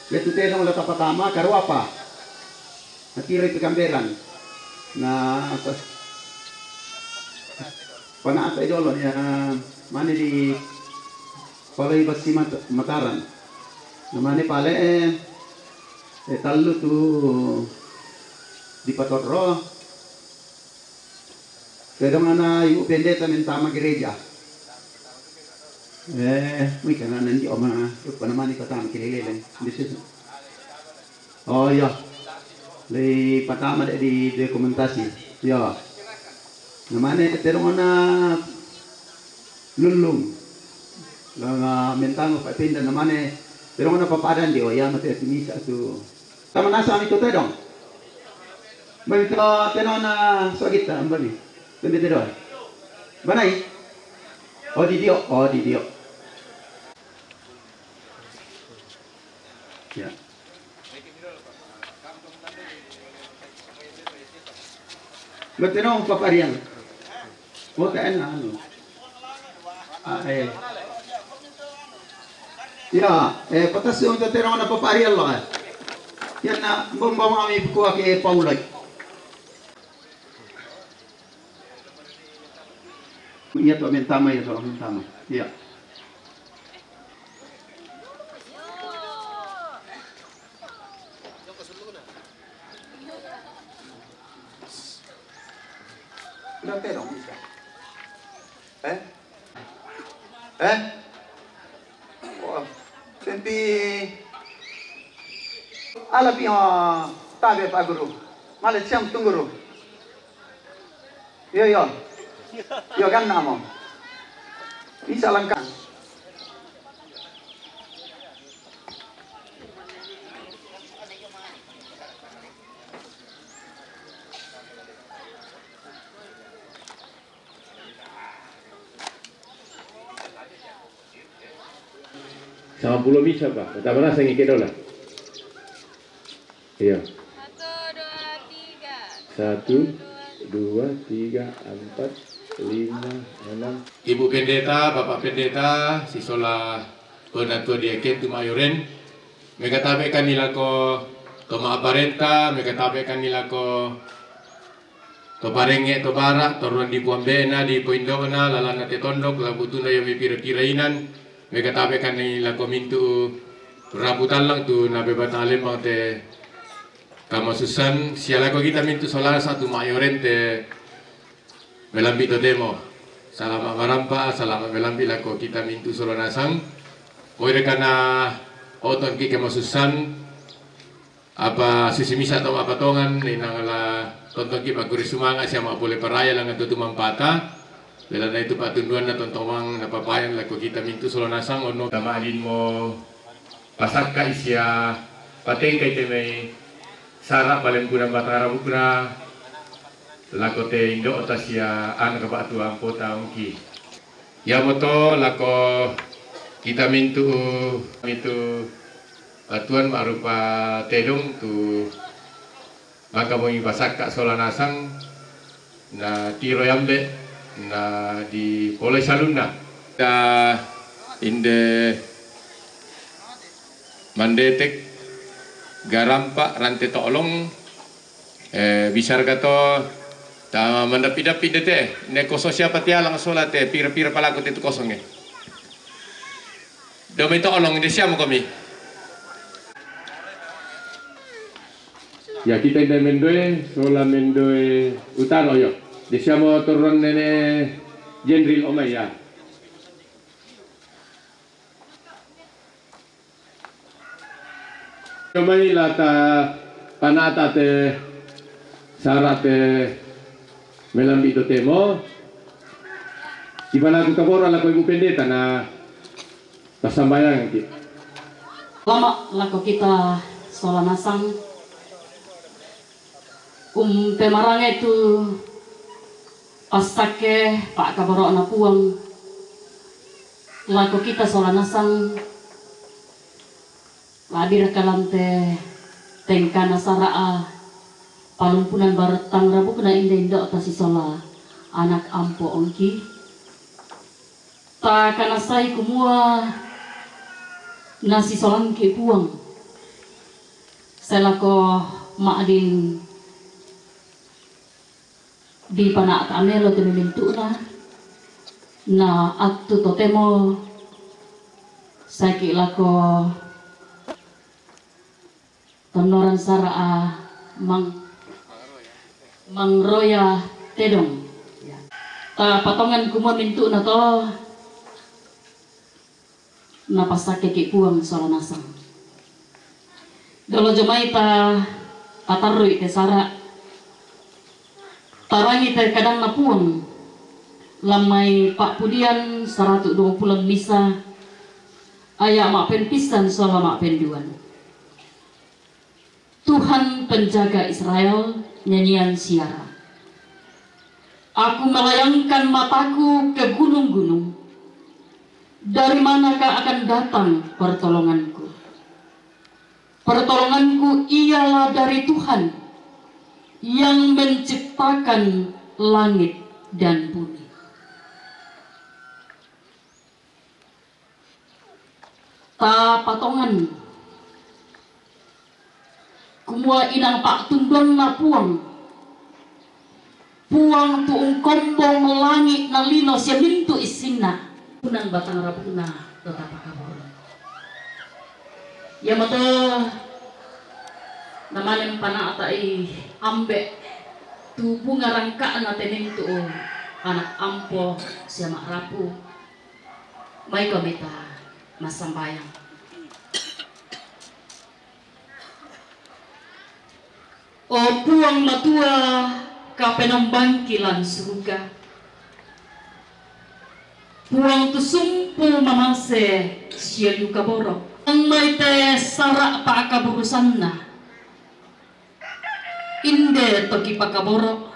Letu tena ulah tapatama karo apa? Nakiri pikamberan. Na atas pana ata idolo ya mani di palay basi Mataran. Na mani pale tallo tu di Patorro. Pero mana ibu pendeta mentama gereja. Muy kana nanti oma panamani patama kilele this oh ya le patama di dokumentasi ya namanya pero mana lulung la mentang pa pinda namanya pero mana papadan di oh ya mati misa tu tama nasa ami to tedong Begitu tenon na sakit ang bali. Kundi doon. Banay. Oh di dio. Ya. Betul no paparian. Oh kan ano. Ya, patas yung tatero na paparian lang. Yan na bomba kami kuha kay Paulay. Iya to tama ya to tama. Ya. Berapa dong bisa? Oh, tempi ala pi tabe pa guru. Malah siam tungguru. Yo kan namo. Bisa langkah. Sama pulau bisa pak, tak pernah saya ngikir lah. Iya. 1, 2, 3, 4, 5, 6. Ibu Pendeta, Bapak Pendeta, sisola penatua diaken tu mayoren. Mereka tabekan nila ko maaparenta, mereka tabekan nila ko to parenge to bara, to ruan di Puambena, di Poindona, lalana te tondok, labutuna yang pira-pirainan. Mereka tabekan nila ko mintu rabutan lang tu nabe batalem bang te kamasusan siala ko kita mintu solar satu mayoren te melambi to demo. Salamat marampa, salamat melambi lako kita mintu solanasang. Moire kana oton ki kamasusan apa sisimisa to mapatongan ni nangala tonton ki maguri sumanga siya boleh paraya lang ato tumampata. Dahil na ito patunduan na tontomang napapayan lako kita mintu solanasang ono tamalin mo pasak ka isya pateng kay temay sara paling guna batara bukna lako te indo otasya an kabatu ampo taungki ya moto lako kita mintu batuan marupa tedong tu maka mongi pasak ka solanasang na tiro yambe na di Polai Saluna da inde mandetek garampa rante tolong bisar gato ta mandapi-dapi dete ne koso siapa tialang solate pira-pira palaku itu kosongnya domi tolong de siamo kami ya kita inde mendoe sola mendoe utano yo diciamo turun nene Jenril Omaya. Kembali lata panata te sarate melambi to temo. Di mana aku kabora la ko Ibu Pendeta na pasambayang kita. Lama lako kita solanasang pemarang itu pastake pak kabaro na puang lako kita solanasang labir kalante tengkana saraa palumpunan baratang rabu kena indah tasi sola anak ampo ongki ta kana sai kumua nasi solangki puang selako maadin di panak amelo te mimintu na aktu totemo saki lako tonoran saraa mangroya tedong patongan kuma mintu na to napasake ki puang solanasang dolo jomai ta patarui te sara tarangi te kadang na puang lamai pak pudian 120 misa ayak mak penpisan sola mak penduan Tuhan penjaga Israel Nyanyian siara. Aku melayangkan mataku ke gunung-gunung. Dari manakah akan datang pertolonganku? Pertolonganku ialah dari Tuhan yang menciptakan langit dan bumi. Ta patongan kumua inang pak tundon na puang tuung kombong langit na lino siya mintu isina punan batang rabuna tetap kabur ya mata namanin pana atai ambek tu bunga rangka na tening tu anak ampo siya rapu may komita masambayang. O puang matua kapenang bangkilan surga. Puang tu sumpu mamase siya yuka borok. Ang may te sarak pa kaburusan na. Inde toki pa kaborok.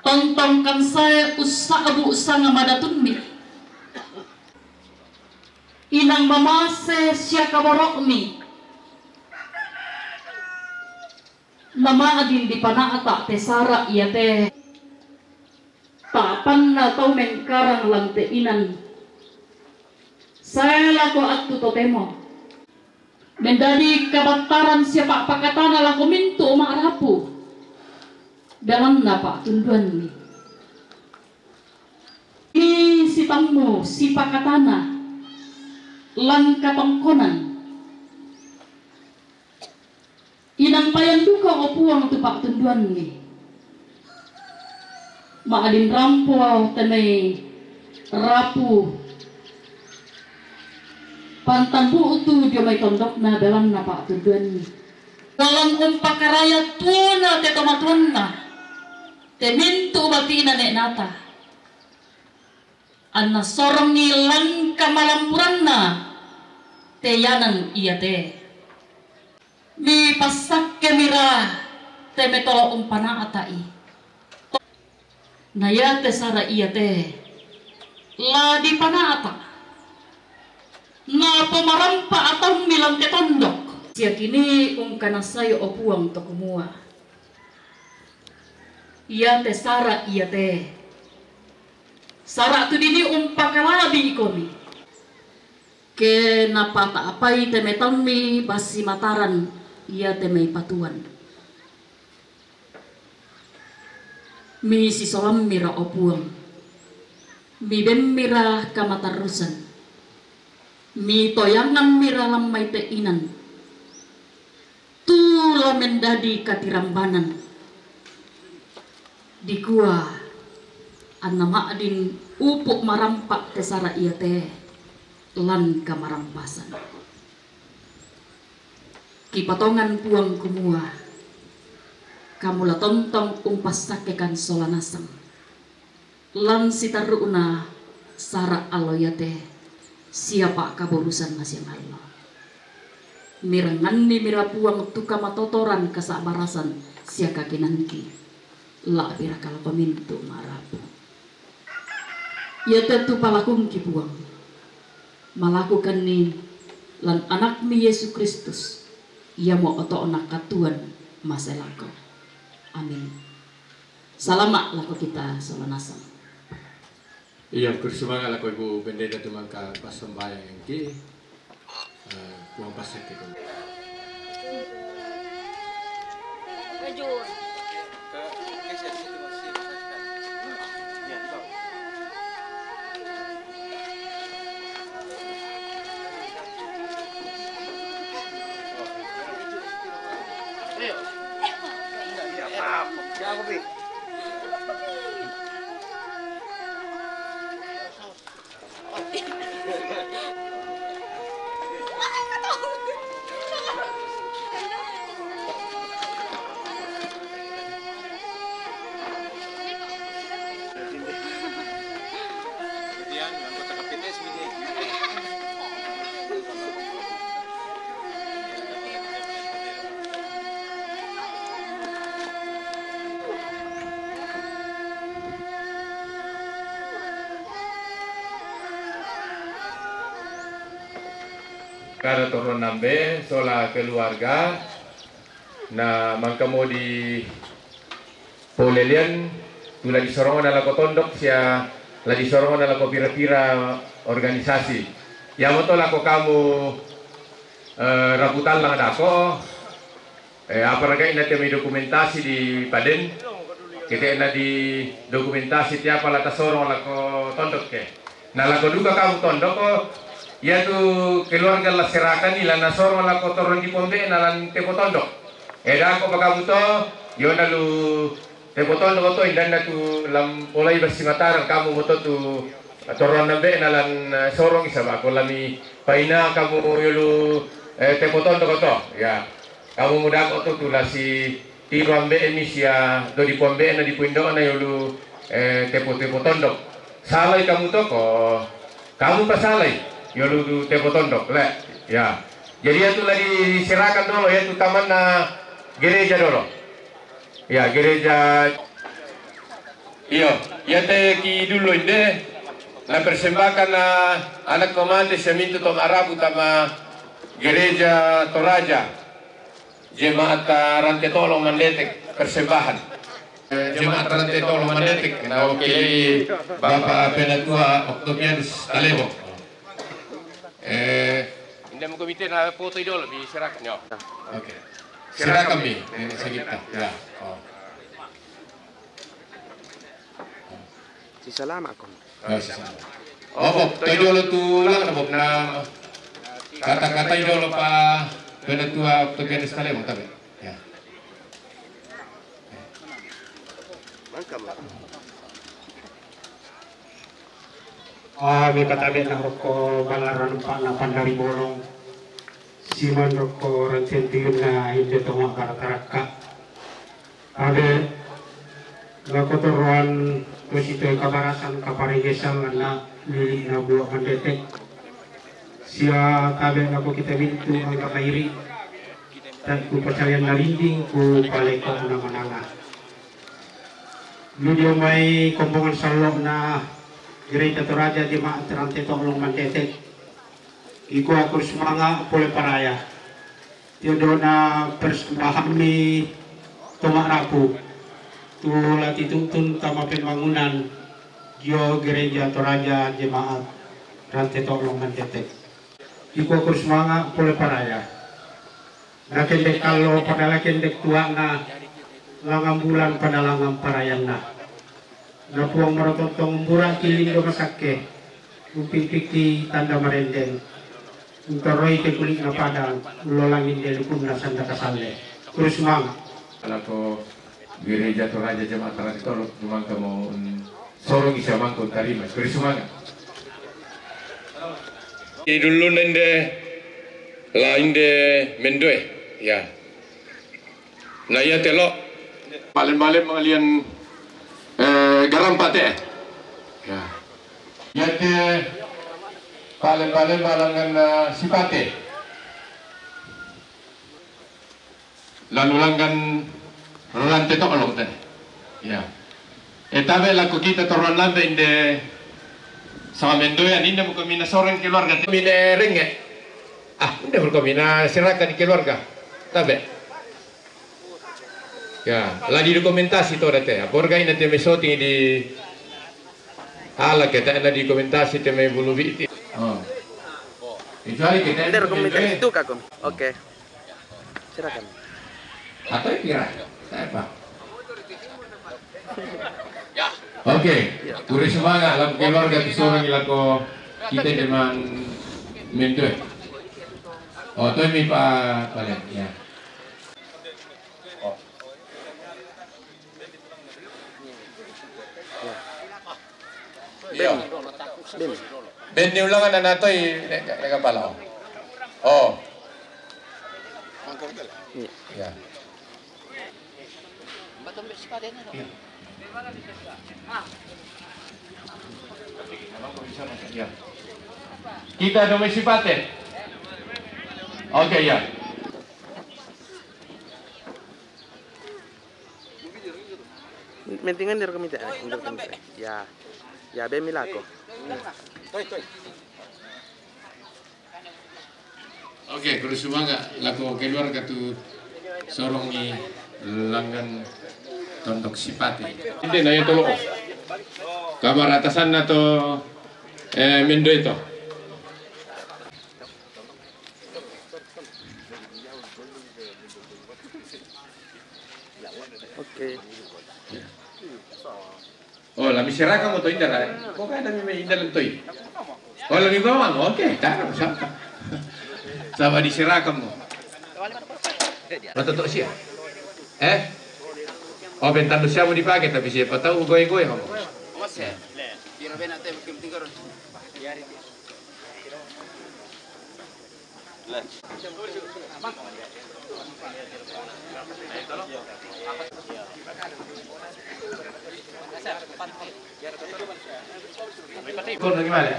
Tontongkan saya abu usa nga madatun mi. Inang mamase siya kaborok mi. Nama adin di panaata te sara iya te. Tapan na tau mengkarang lang te inan. Saya lako at tutotemo. Mendadi kabataran siya pakatana lako minto maarapu. Dalam na pak tunduan mi. Ini si tamu si pakatana. Lang katongkonan. Inang payan duka o puang tupak tunduan ni. Maadin rampo tenay rapu. Pantan buutu dia may tondok na dalam na pak tunduan ni. Dalam umpakaraya tuna te tomatuan na. Te mintu bati na nek nata. Anna sorong nilang kamalampuran na. Te yanan iya te. Mi pasak kemira te metolo umpana atai. Naya te sara iya te. La di panata. Na pemarampa atau milang te tondok. Siya kini ungkana sayo opuang to kumua. Iya te sara iya te. Sara tu dini umpakalabi ikomi. Ke napata apai te metammi basi mataran. Ia temai patuan. Mi si solam mira opuang. Mi ben mira kamatarusan. Mi toyangan mira lamai te inan. Tula mendadi katirambanan. Di gua anama adin upuk marampak tesara ia te lan kamarampasan. Kipatongan puang kumua. Kamu la tontong umpas sakekan solanasang. Lan sitaruna sara aloyate. Siapa kaborusan masih Allah. Mirangan ni mira puang tuka matotoran kasabarasan siaka kinanki. La birakala pemintu marapu. Ya tentu palakung ki puang. Malakukan ni lan anak mi Yesus Kristus. Ia mau oto onak katuan maselako. Amin. Salamat lako kita solanasang. Iya, bersemangat lako Ibu Pendeta tumangka pasembayang yang ki. Buang pasek itu. kada toron nambe sola keluarga na mangkamo di polelian tu lagi sorongan ala ko tondok sia lagi sorongan ala ko pira-pira organisasi ya moto lako kamu rabutan lang dako apalagi ina temi dokumentasi di Paden kita ina di dokumentasi tiapa lata sorong lako tondok ke na lako duga kamu tondok ko ya tu keluarga la serakan ila na sorong lako toron di pombe na lan tepo tondok dako pakamu to yona lu tepo tondok to indanda tu lam polai Basimataran kamu moto tu toron nambe na lan sorong isa ba ko lami paina kamu yulu tepo tondok to ya kamu muda ko to tula si tiro ambe ini sia do di pombe na di puindo na yulu tepo tondok salai kamu to ko kamu pasalai yulu du tepo tondok le ya jadi itu lagi serahkan dulu ya itu taman na gereja dulu ya gereja iyo ya te ki dulu inde na persembahkan na anak komande semintu tom Arab utama gereja Toraja jemaat Rantai Tolong Mandetek persembahan jemaat Rantai Tolong Mandetek na wakili Bapak Penatua Oktobianus Talebo hindi mo komite na foto idol diserahkan yo oke serahkan kami kita ya Salamat ko. Bob, idolo tulang na Bob na kata-kata idolo pa Penatua Oktobianus Talebo tabi ya May katabi na ko balaran pa na pandari bolong siman ko rantintiyon na hindi ito mga karataraka abe nakotoruan ito kabarasan kaparigesan na nili na buwa mandetek siya tabi na ko kita bintu ang kakairi dan ku percaya narinding ku paleko na mananga video may kumbungan salo na Gereja Toraja Jemaat Rantai Tolong Mandetek iku aku semanga pole paraya tiodo na persembahan mi tomak rapu tu lati tuntun tama pembangunan jo Gereja Toraja Jemaat Rantai Tolong Mandetek iku aku semanga pole paraya na kendek kalau padahal kendek tua na langang bulan pada langang parayan na napuang marototong murang kiling do masake uping piki tanda marendeng untoroy te kulit na padang ulolangin dari pun na sanda kasale terus mang alako gereja Toraja Jemaat Rantai Tolong cuma kamu sorong isa mangkon tarima terus semangat dulu nende lain de mendoe ya na ya telo balen-balen malian garam pate ya yate balen-balen balangan sipate lalu langgan Rantai Tolong teh ya etabe laku kita toron lambe inde sama mendoyan inde mo kami na sorong keluarga mine renge inde mo kami na serahkan keluarga tabe ya, lagi dokumentasi itu ada teh. Borga ini teh mesoting di ala kita ada di dokumentasi teh me bulu biti. Oh. Itu hari kita Ada dokumentasi itu kakon. Oke. Silakan. Atau kira? Apa? Oke. Turis semangat lah keluarga seorang ilako kita dengan mentor. Oh, tu mi pak kalian ya. Ben ni ulangan na nato nagapala. Oh. Ya. Kita domisipate. Oke ya. Mentingan dari komite. Ya. Ya, be milako. Oke, kalau semua nggak laku keluar tu sorongi langgan tondok sipati. Ini naya tolong. Kabar atasan atau mendo itu. Oke. Oh, lebih seraka mo to indara. Kok ada may indal to. Oh, lebih bawang. Oke, taruh sama. Sama diseraka mo. Matutok siya. Oh, bentando siya mo dipakai tapi siapa tahu goy-goy mo. Kau lagi mana?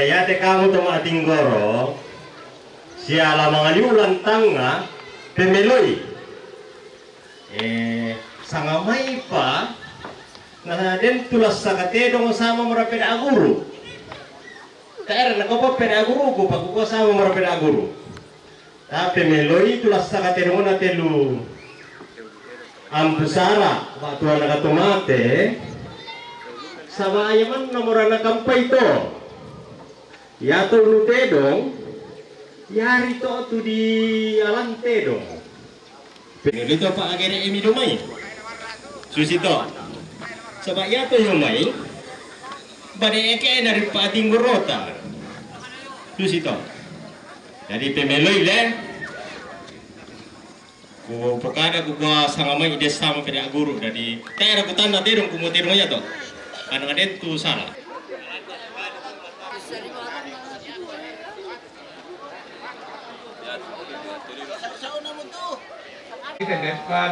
Ya te kamu to matinggoro siala mga liulang tanga pemeloy sangamay pa na den tulas sa katedong sama marapid aguru kaya nakopo pedaguru ko pag ko sama marapid aguru tapi pemeloy tulas sa katedong na telu ampusara waktu anak tomate sama ayaman nomor anak kampay to ya to lutedong yari to tu di alantedong dito pa agere emi dumay susito sabak ya to humay bade eke na rin pa ating gorota susito jadi pemeloy le ko pakada ko gua sangamay ide sama peda guru dari tera ko tanda dedong kumutiro ya to ano nga tu salah.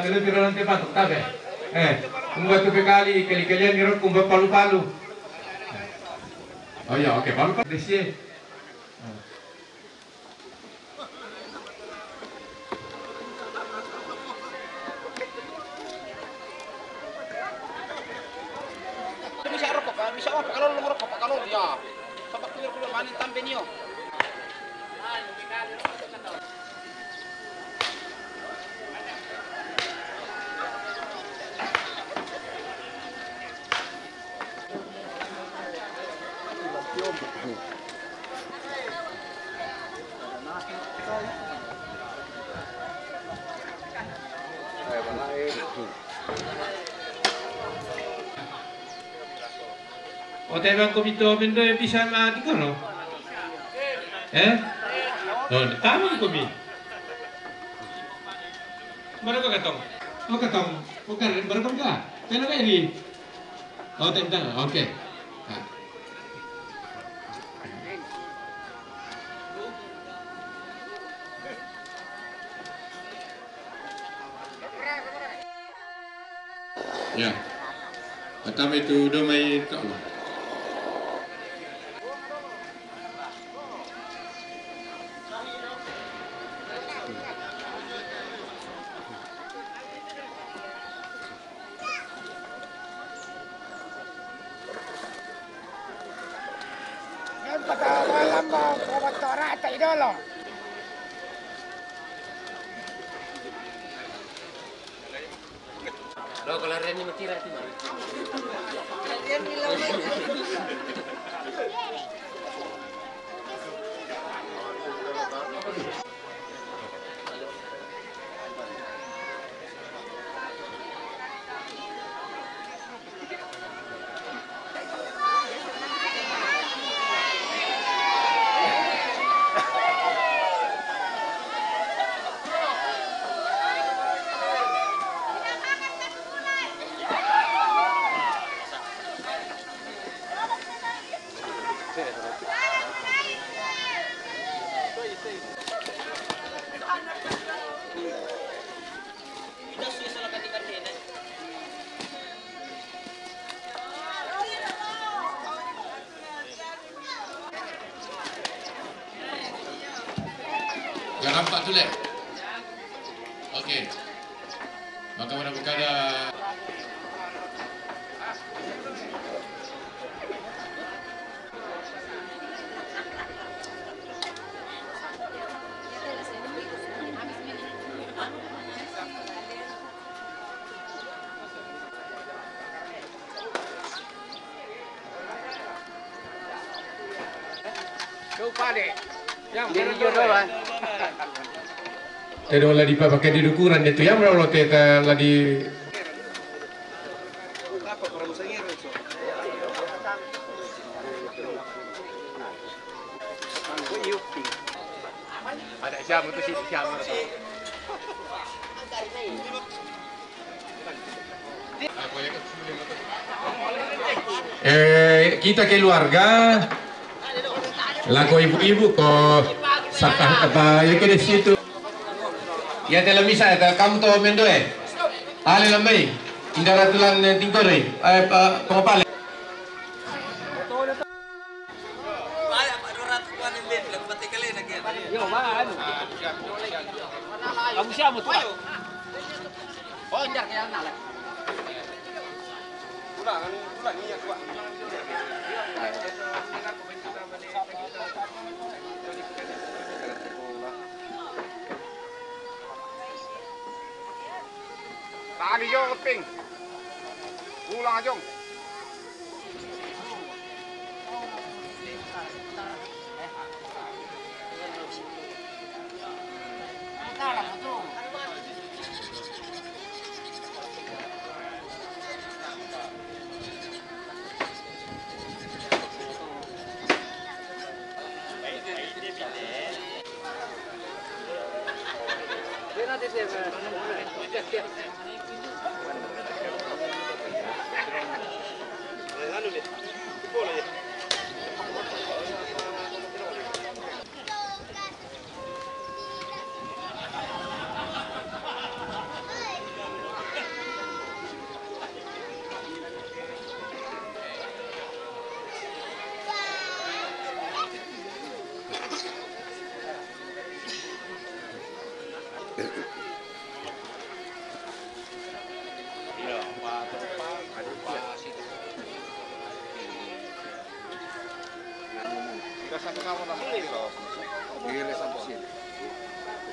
Kalau biro nanti patok tabe. Kumba tu bekali kali-kalian nirot kumba palu-palu. Oh ya, oke, palu-palu desi. Bisa apa kalau lu ngerokok kalau ya. Sampai keluar manin tambe niyo. O tebang komito mendo yang bisa mati kono. Oh, tama komi. Baru ka katong? Oh katong. Bukan baru ka. Kano ka ini? Oh tentang. Oke. Ya. Pertama itu udah main kau. Lo kalau Reni mentira itu. Yang nampak tu leh. Okey. Maka mana berkada Tero la di pakai di ukuran itu yang berapa teta la di ada siapa tu siapa kita keluarga lagu ibu-ibu kok apa ya ke di situ ya dalam misa kamu tahu mendo ale lambai indara tulan tingkore pengopal kamu siapa tuh? Oh, enggak yang nalek. Udah niat gua. Tadi yo keping. Pulang aja.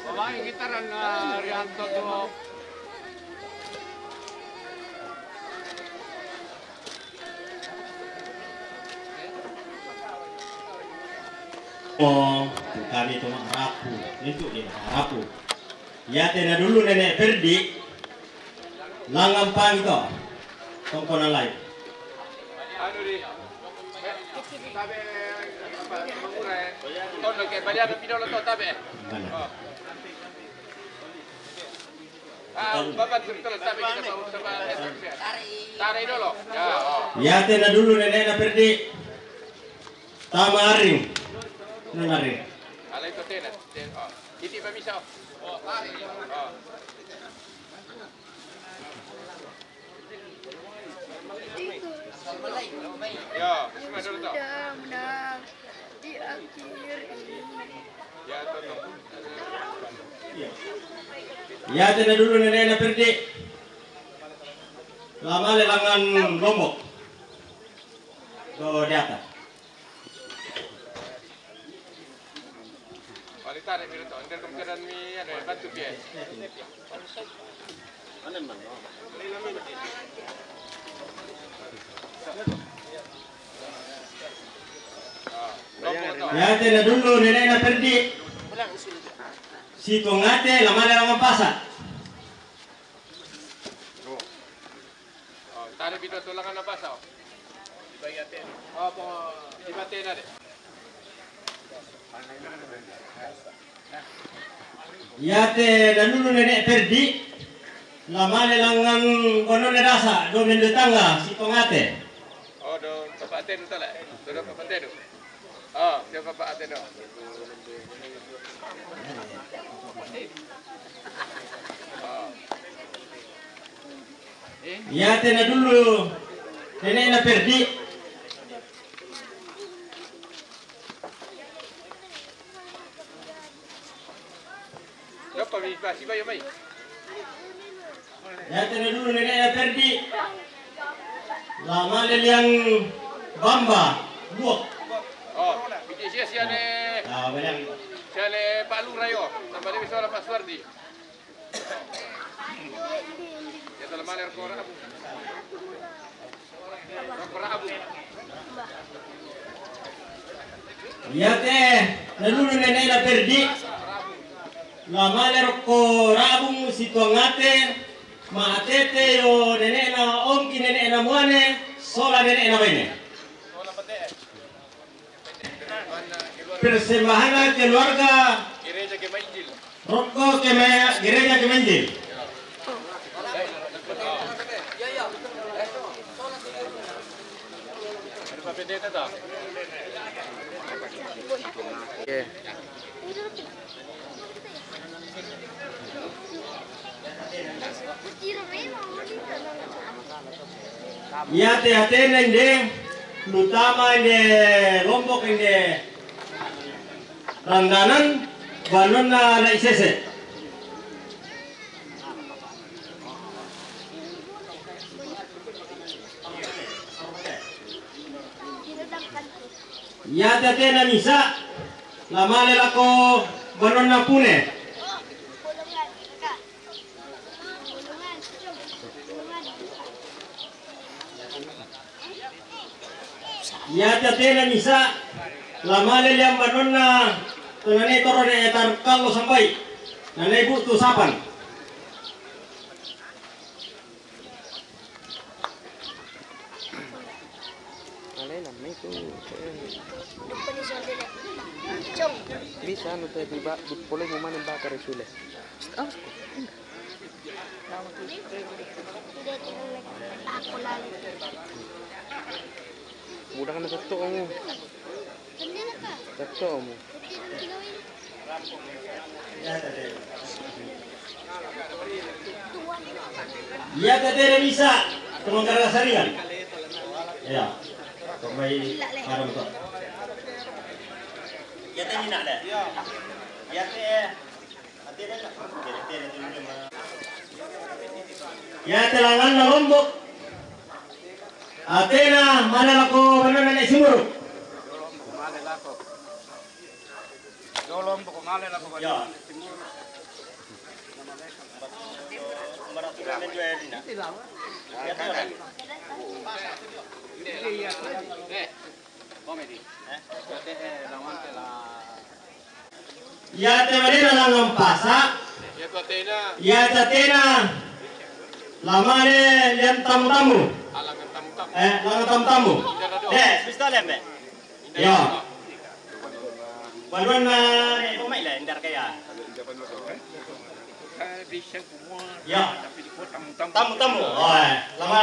Pemain gitaran Rianto tuh. Oh, kami itu rapu, itu dia rapu. Ya tena dulu nenek Ferdi, langgam pagi toh, tongkonan lain. Anu di. Tabe mengurai. Tono ke bali ada pidol to tabe. Mana? Bapak betul tabe kita sama tarik dulu. Ya. Ya tena dulu nenek Ferdi, tamaring, nanaring. Alai to tena. Iti pa bisa. Oh, tarik. Oh. Ya, semua dulu toh. Menang di akhir ini. Ya, toh. Ya tena dulu nenek Ferdi, lama lelangan Lombok. Tuh di atas. Balik tarik dulu toh. Ntar kemungkinan mi ada bantu dia. Mana mana? Ya tena dulu nenek Ferdi. Si tongate lama lelangan pasar. Tarik video tulangan apa sah? Bagi ate. Apa di batin ada? Ya tena dulu nenek Ferdi. Lama lelangan kono nerasa do mende tangga si tongate. Oh, do bapak ate tu lah. Do bapak ate tu. Oh, dia bapak ate tu. Ya tena dulu nenek Ferdi. Ya tena dulu nenek Ferdi. Lama yang Bamba, buak. Oh, biji sia ne. Ah, banyak. Sia ne Pak Lura yo, sampai dia bisa Pak Suwardi. Ya telah mana orang Abu. Orang Abu. Ya teh, lalu nenek Ferdi. Lama lerko rabung situangate, maatete yo nenek na om ki nenek na muane, sola nenek na bene. Persembahan keluarga Gereja Kemenjil. Rokok gereja Kemenjil. Oke. Ya teh nende utama inde Lombok inde Randanan banon na isese. Ya teh na misa lama lelako banon na pune. Ya tena misa lama leliam banon na tunane toro ne etar kalau sampai nanai butuh sapan. Bisa nuta tiba boleh mau mana bakar sule. Udah kan betul kamu. Betul kamu. Ya tete bisa teman karena saringan. Ya. Kembali ada betul. Ya teh nak dah. Ya teh. Ya telangan na Lombok. Atena mana lako mana nenek Simur. Lombok ngale lah pokoknya. Ya. Ya temannya dalam pasak. Ya tatena. Lama ne lihat tamu-tamu. Langan tamu-tamu. Pistol ya, Mbak? Ya. Baruan na pemain lah, ndar kaya. Ya. Tamu-tamu. Oh, lama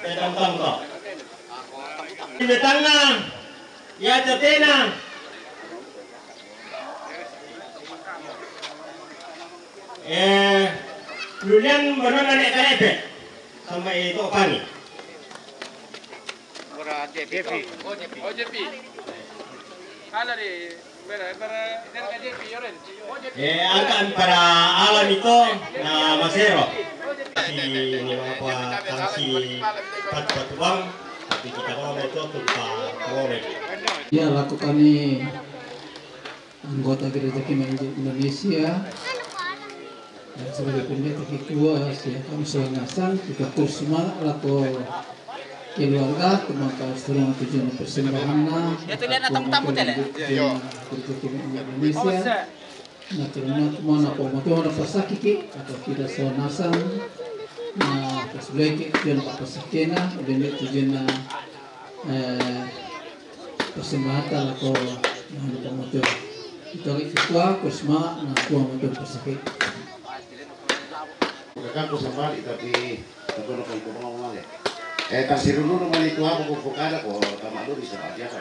tamu-tamu to. Di tengah. Ya tatena. Lulian baruan na karepe. Sampai itu pani. OJP. Ala di Angkaan para alam itu na masero. Si mga kasi patpatubang tapi kita kalau itu kalau ya lakukan nih anggota gereja Kemenjil Indonesia dan sebagai pendeta ketua saya kami selangasan juga terus semangat laku keluarga kemaka seluruh tujuan persembahan gereja Kemenjil Indonesia na terima mana pemotongan pasakiki atau kita selangasan na pasbeleke tujuan pasakena dan tujuan persembahan laku na pemotor itu ketua kusma na kuah motor pasakit. Bukan kusambali tapi kalau itu mau ngomong ya. Tasirulu naman itu ako kung Pakara ko, tama doon, isa aja ka.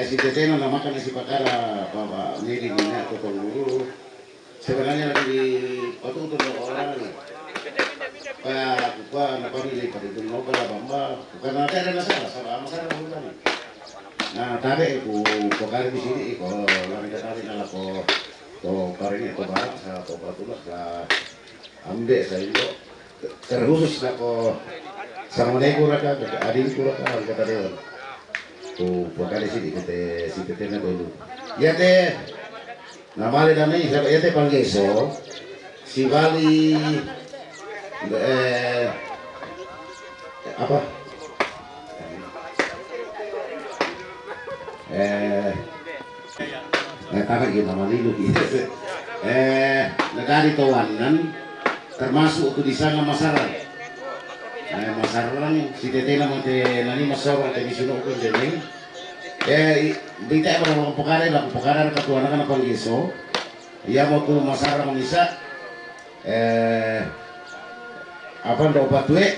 Si Teteno na makan si Pakara, nili niya ito kung guru. Sebenarnya lagi patuto ng orang. Kaya kupa napamili pa rin mo pala Bamba. Bukan natin na salah, masarap mo tadi. Nah, tabi ko Pakara di sini ko, lang kita tabi na ko to parini to barat sa to patulak sa ambe sa ilo terkhusus na ko sa manay ko raka adin ko raka kata dewan to pagkali sini kete si tete na dulu ya te namale damai ya te panggeso si Bali apa kakak gitu nama lilu gitu negari tawanan termasuk aku di sana masaran masaran si tete nama te nani masaran te misuno ko jeneng bita apa pekara katuan kan apa giso ya mau tu masaran bisa apa ndo patue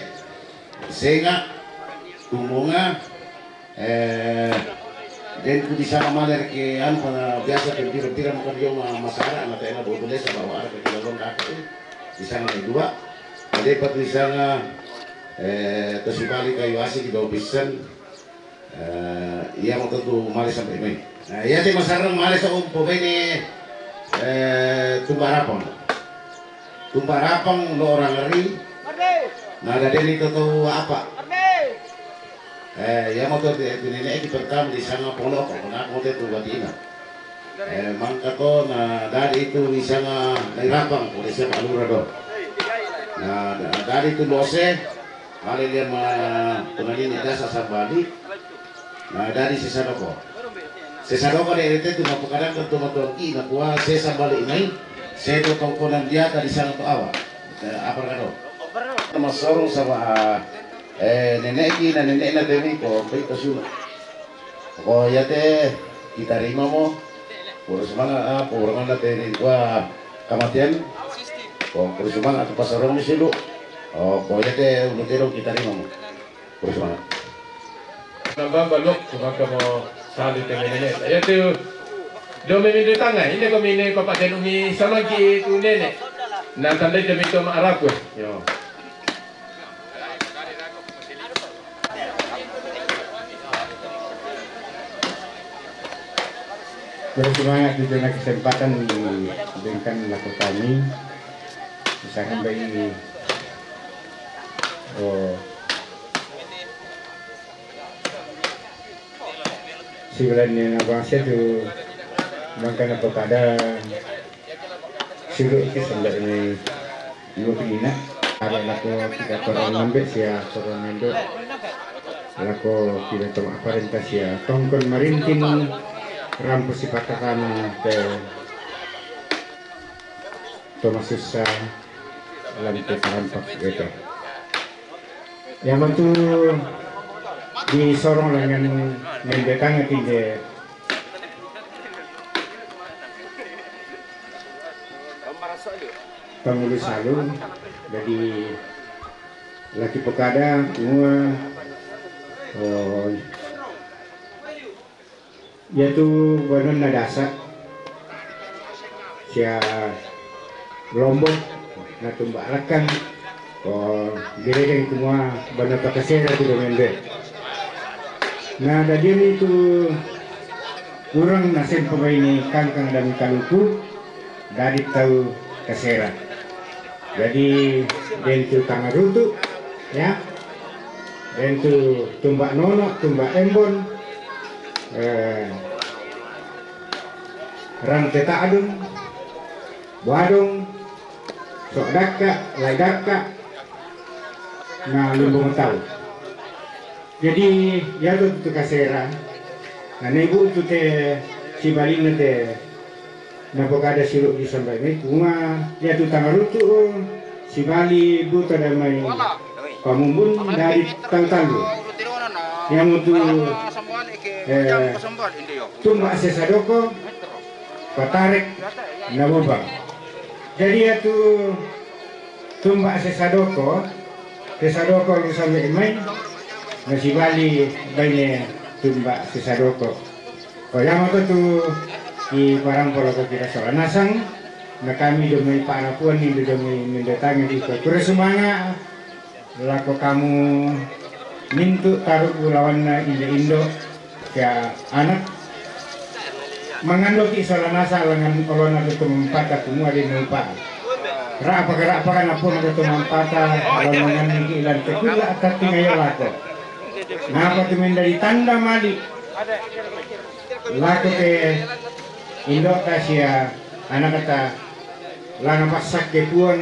sehingga tumunga dan ku bisa maler ke an pada biasa kira-kira makan dia masalah anak enak boleh sama bawa ada kecilon kakek bisa ngai dua ada pat bisa tersibali kayu asih di bawah pisan ia mau tentu malis sampai main nah ia di masalah malis om ini tumbak rapang lo orang ngeri nah ada ini tahu apa ya mau tuh nenek di pertama di sana pondok karena mau tuh buat ini mangka to nah dari itu di sana dari rapang oleh siapa alura do nah dari itu lose kali dia pengen ada sasa balik nah dari sesadoko dari itu tuh mau kadang ketemu tongki nak kuah sesa balik ini saya tuh tongkonan dia tadi sana tuh awak apa kado sama sorong sama nenek na nenek na demi ko itu sudah ko ya teh kita terima mo puro semangat puro mana teh gua kematian ko puro semangat pas sorong di situ oh ko ya teh unutero kita terima mo puro semangat nambah balok cuma kamu salit dengan nenek ya tuh dome mindu tangan ini kami ini papa denumi sama gitu nenek nah tanda demi itu Arab yo bersemangat di dalam kesempatan diberikan laku kami misalkan bagi si bulannya abangsa tu bangkan apa kada suruh itu sampai ini dua penina ada laku kita orang nambah sia orang mendok laku kita tong aparentas ya tongkon marintin rampu si patakan ke Thomas susah lantai rampak gitu yang bantu disorong dengan mendekannya tinggi pengurus salung jadi laki pekada semua yaitu banon nadasa sia lombok na tumbarakan gereng semua bana pakasera tu domende nah dadian itu kurang nasib pemain kangkang dan kaluku dari tahu kasera jadi dentu tangarutu ya dentu tumbak nono tumbak embon rang teta adun wadong sok daka lai daka na lumbung tahu jadi ya tu kasera na nebu tu te si balina te na bokada sirup di sampai ni cuma ya tu tangarutu si bali buta damai pamumbun dari tangtanggu yang untuk tumbak sesadoko patarek nabobang jadi itu tumbak sesadoko itu sampai main nasi bali banyak tumbak sesadoko kalau tu di parang pola kira soal nasang na kami demi parapuan ini demi mendatangi di kota semangat laku kamu mintu taruh lawan Indo ya anak mengandung isola nasa lengan olona ketemu empata semua di nupa. Rapa kan apun ketemu empata lengan ilan tekula atas tingayo lako. Napa timin dari tanda mali. Lako ke Indo Asia anak kata lana pasak ke puan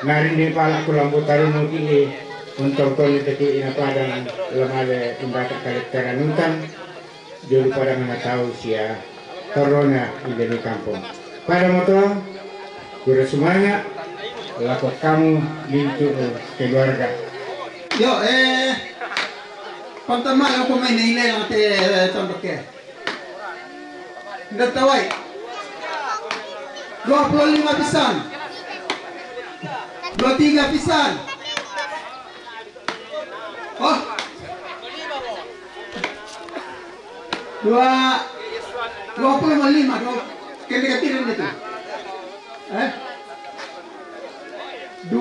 ngarin di pala kulang putarin nuki untuk toli teku ina padang lemale undaka kalekteran hutan juli pada tahu sia corona di kampung. Pada moto guru semuanya lakot kamu bintu keluarga. Yo pantama yang pemain ini yang tondok ke. Nggak tahu 25 pisan 23 pisan oh 25 kira-kira itu 26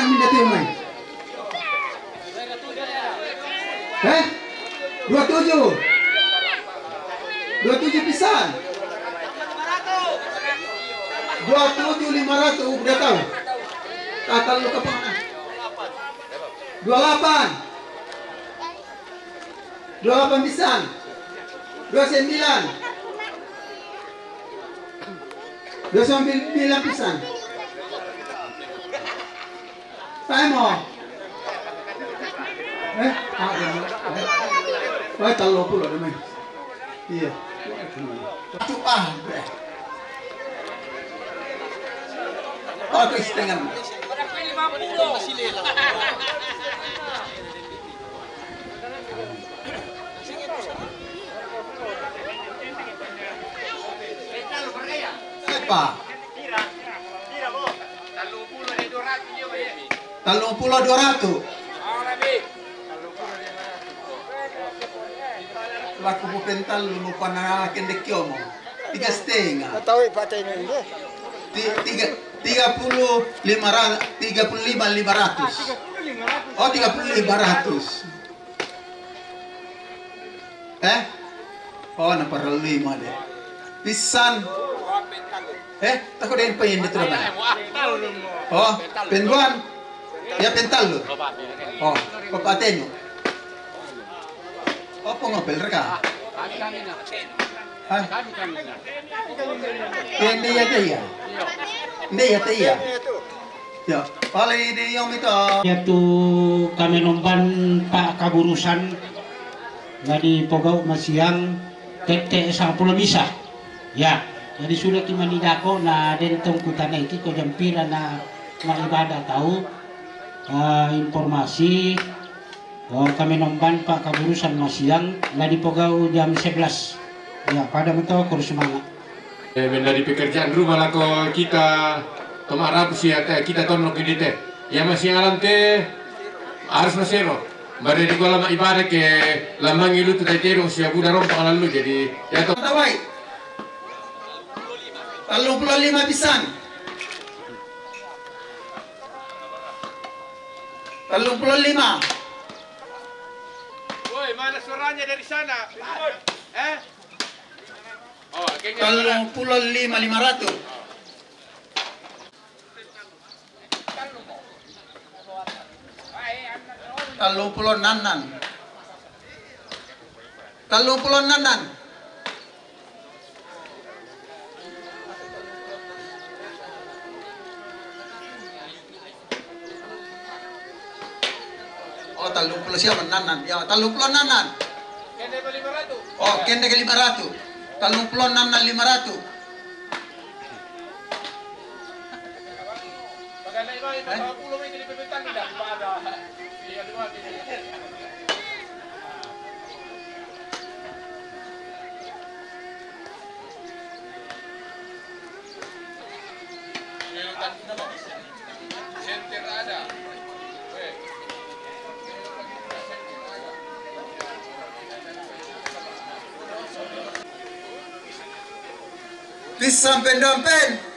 minta main 27 pisan 27.500 udah tahu kata lu ke mana 28 pisan 29 pisan saya mau talo pula deh main iya cupah aku setengah siapa? Talung pulau 200 laku bupental lupa na kendek mo 3,5 tahu Pak ini 35.500 oh 3500 oh na para 5 deh pisan takut din pa yun dito naman oh penguan ya pental lo oh papatenyo oh pengopel reka hindi ya ya paling ini yang itu yaitu kami nomban Pak Kaburusan dari Pogau Masiang tete 10 bisa ya jadi sudah kimanidako na dentong kutana iki ko jampira na ibadah tahu informasi kami nomban Pak Kaburusan Masiang na di Pogau jam 11 ya pada mentok kurus semangat dari pekerjaan rumah lako kita tomarap siya kita tonok ini teh ya masih alam teh harus masero bare di kolam ibadah ke lambang ilu tu tetero siya buda rompang lalu jadi ya to tawai 35 pisan 35 Woi, mana suaranya dari sana? Oh, kayaknya 35.500 30 nanan oh 30 siapa nanan ya 30 nanan kende ke 500 oh kende ke 500 30 nanan 500 bagaimana ini 40 itu dipepetang tidak pada iya dua senter ada pisang pendompen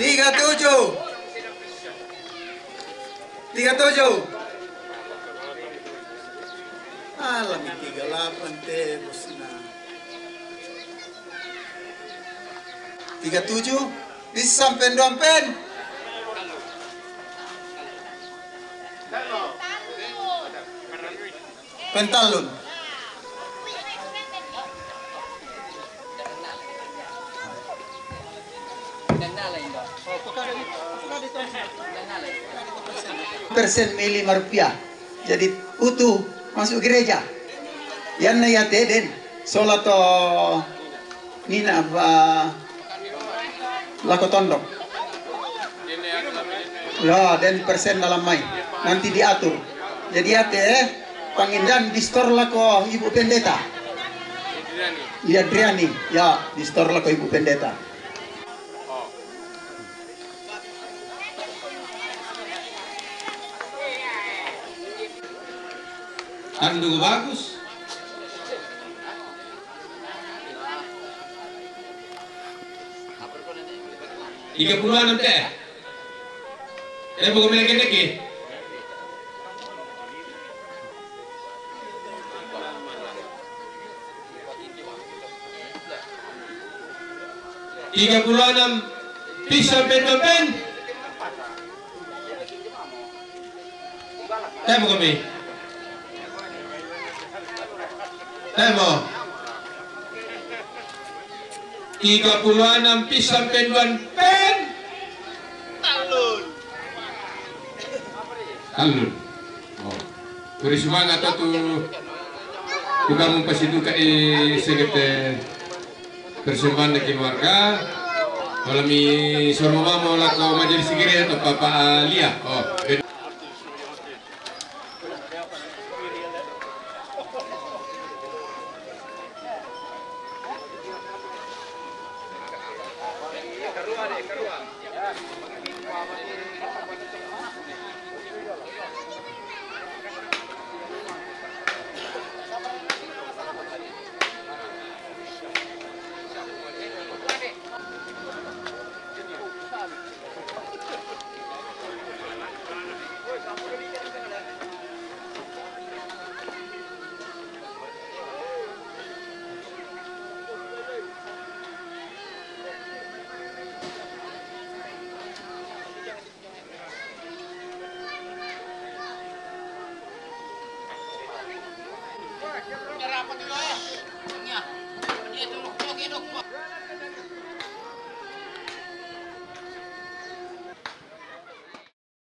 37 Alam, 38 tebos na. 37. Bisa pen. Pentalon. Persen ₹5. Jadi utuh masuk gereja. Yan na yate din. Sola to nina ba lako tondok. Ya, dan persen dalam mai. Nanti diatur. Jadi yate pangindan di store lako Ibu Pendeta. Iya Adriani. Ya, di store lako Ibu Pendeta. Tandung bagus. Tiga puluhan teh. Bukan melek-melek. Tiga puluh 36 pisau pen. Temo kami. Temo 36 pisang penduan pen talun. Oh, kuri semangat tuh kamu pasti duka segitu persembahan dari keluarga. Kalau mi suruh mama lah kau majelis segera atau papa Lia. Oh.